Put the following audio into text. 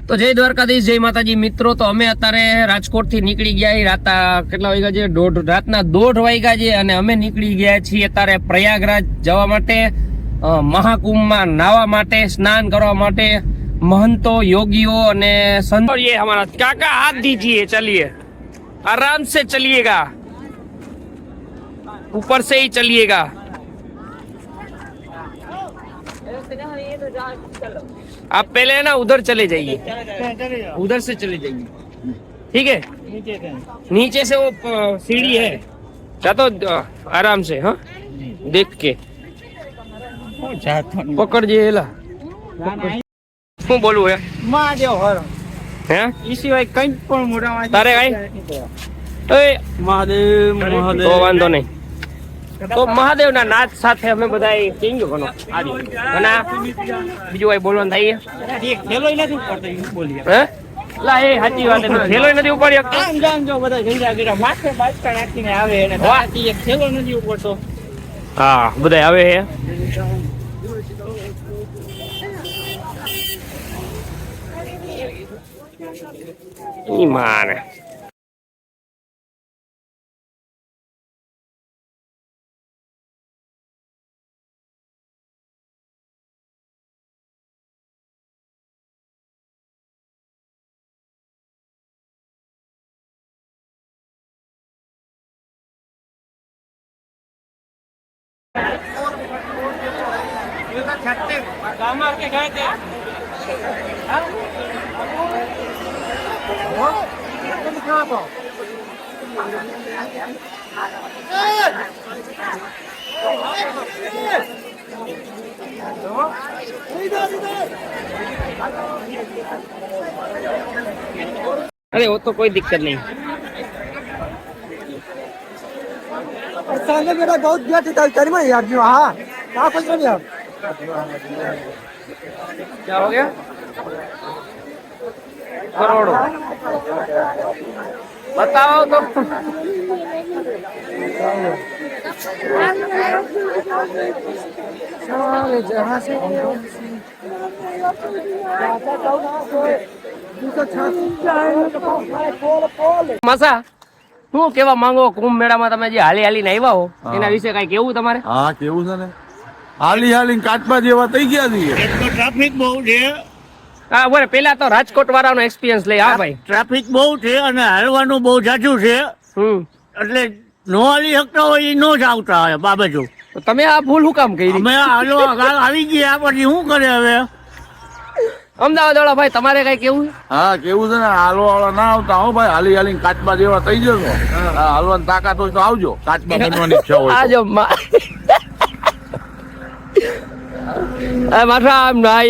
તો જય દ્વારકાધીશ, જય માતાજી મિત્રો. તો અમે અત્યારે રાજકોટ થી નીકળી ગયા રાતા કેટલા વાગ્યા છે? રાતના 1:30 વાગ્યા છે અને અમે નીકળી ગયા છીએ અત્યારે પ્રયાગરાજ જવા માટે, મહાકુંભમાં નાવા માટે, સ્નાન કરવા માટે. महंतो योगियों અને संतो ये हमारा काका हाथ दीजिए, चलिए आराम से चलिएगा, ऊपर से ही चलिएगा. आप पहले ना उधर चले जाइए, उधर से चले जाइए, ठीक है? नीचे से वो सीढ़ी है, जातो आराम से. हाँ, देख के पकड़िए. ला શું બોલવું હે? મહાદેવ હર હે ઈ સિવાય કંઈ પણ મોઢામાં તારે કઈ એ મહાદેવ તો વાંધો નહીં. તો મહાદેવના નાદ સાથે અમે બધા કેંગ્યો બનો આદિ અને બીજું કઈ બોલવાનું થાય ખેલોય નથી પડતો બોલીએ હે? લા એ સાચી વાત છે, ખેલોય નથી ઉપાડ્યો. આમ જામ જો બધા ગંજા ગીરા માથે બાચકા નાખીને આવે અને બાકી એક ખેલો નથી ઉપડતો. હા, બધા આવે હે. ઈ માને ગામમાં કે ગયા તે अरे वो तो कोई दिक्कत नहीं. सामने मेरा बहुत गया था तारी में यार जो हां क्या कुछ नहीं यार क्या हो गया? करोड़ों बताओ तो. जहाँ से મસા શું કેવા માંગો? કુંભ મેળામાં તમે જે હાલી હાલીને આવ્યા હો એના વિશે કઈ કેવું તમારે? હા, કેવું છે ને, હાલી હાલીને કાચબા જેવા થઈ ગયા છીએ. ટ્રાફિક બહુ છે. હા બોલે, પેલા તો રાજકોટ વાળાનો એક્સપિરિયન્સ લઈ. હા ભાઈ, ટ્રાફિક બહુ છે અને હાલવાનું બહુ જાજુ છે, એટલે નો હાલી શકતા હોય એ નો જ આવતા હોય બાબજો. તો તમે આ ભૂલ શું કામ કરી? અમે હાલો આવી ગયા પછી શું કરે હવે? અમદાવાદ વાળા ભાઈ તમારે કઈ કેવું? હા, કેવું છે ને, હાલવા વાળા ના આવતા હો ભાઈ, હાલી હાલીને કાચબા જેવા થઈ જશો. હાલવાની તાકાત હોય તો આવજો, કાચબા બનવાની ઈચ્છા હોય તો. આજો માથા આમ ના